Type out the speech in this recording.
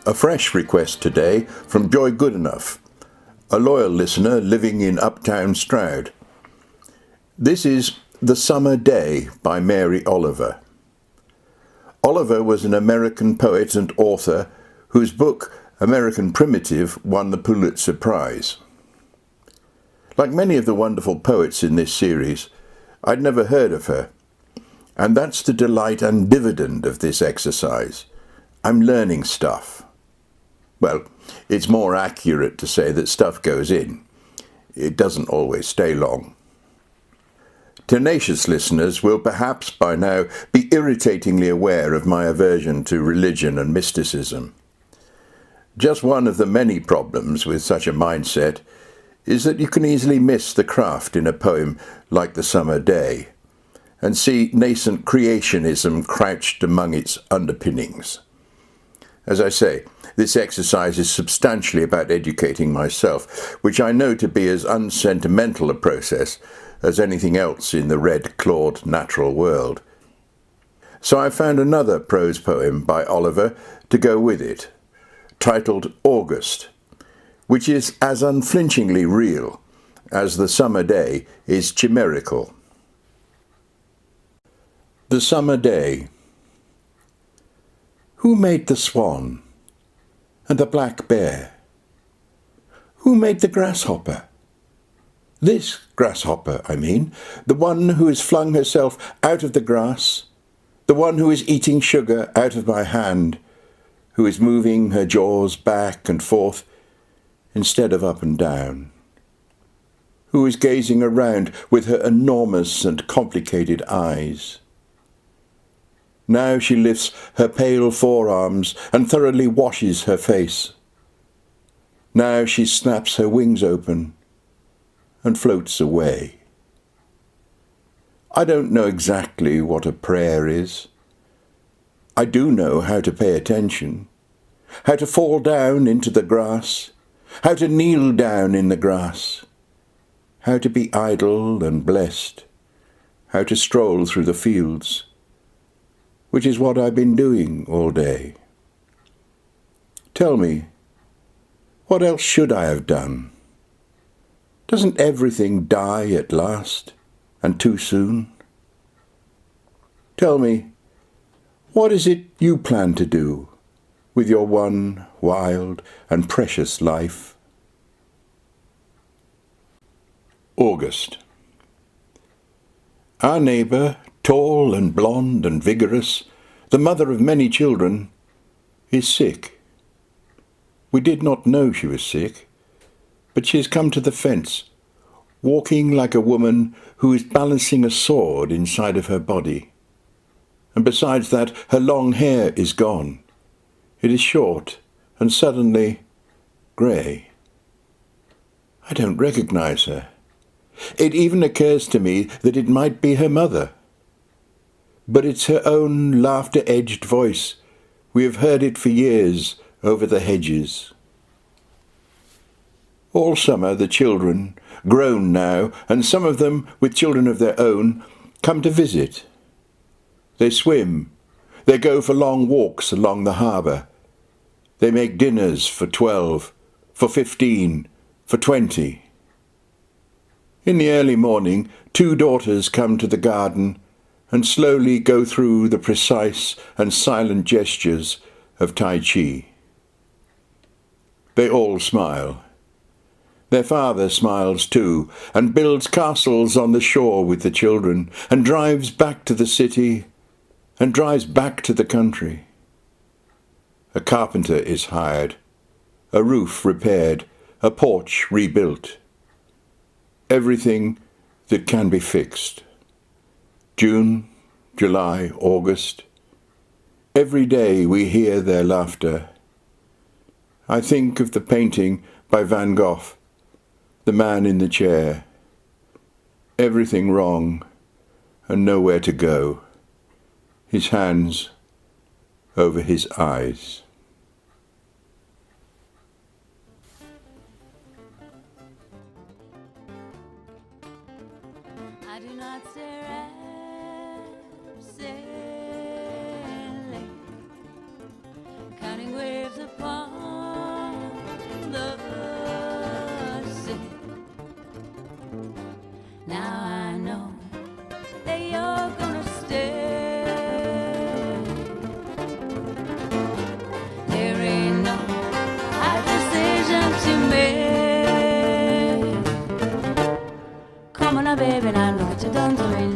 A fresh request today from Joy Goodenough, a loyal listener living in Uptown Stroud. This is The Summer Day by Mary Oliver. Oliver was an American poet and author whose book, American Primitive, won the Pulitzer Prize. Like many of the wonderful poets in this series, I'd never heard of her, and that's the delight and dividend of this exercise. I'm learning stuff. Well, it's more accurate to say that stuff goes in. It doesn't always stay long. Tenacious listeners will perhaps by now be irritatingly aware of my aversion to religion and mysticism. Just one of the many problems with such a mindset is that you can easily miss the craft in a poem like The Summer Day and see nascent creationism crouched among its underpinnings. As I say, this exercise is substantially about educating myself, which I know to be as unsentimental a process as anything else in the red-clawed natural world. So I found another prose poem by Oliver to go with it, titled August, which is as unflinchingly real as the summer day is chimerical. The Summer Day. Who made the swan and the black bear? Who made the grasshopper? This grasshopper, I mean, the one who has flung herself out of the grass, the one who is eating sugar out of my hand, who is moving her jaws back and forth instead of up and down, who is gazing around with her enormous and complicated eyes. Now she lifts her pale forearms and thoroughly washes her face. Now she snaps her wings open and floats away. I don't know exactly what a prayer is. I do know how to pay attention, how to fall down into the grass, how to kneel down in the grass, how to be idle and blessed, how to stroll through the fields, which is what I've been doing all day. Tell me, what else should I have done? Doesn't everything die at last, and too soon? Tell me, what is it you plan to do with your one wild and precious life? August. Our neighbour, tall and blonde and vigorous, the mother of many children, is sick. We did not know she was sick, but she has come to the fence, walking like a woman who is balancing a sword inside of her body. And besides that, her long hair is gone. It is short and suddenly grey. I don't recognize her. It even occurs to me that it might be her mother. But it's her own laughter-edged voice. We have heard it for years over the hedges. All summer the children, grown now, and some of them with children of their own, come to visit. They swim. They go for long walks along the harbour. They make dinners for 12, for 15, for 20. In the early morning, 2 daughters come to the garden and slowly go through the precise and silent gestures of Tai Chi. They all smile. Their father smiles too, and builds castles on the shore with the children, and drives back to the city, and drives back to the country. A carpenter is hired, a roof repaired, a porch rebuilt. Everything that can be fixed. June, July, August. Every day we hear their laughter. I think of the painting by Van Gogh, The Man in the Chair. Everything wrong and nowhere to go. His hands over his eyes. I do not stare at sailing, counting waves upon dun dun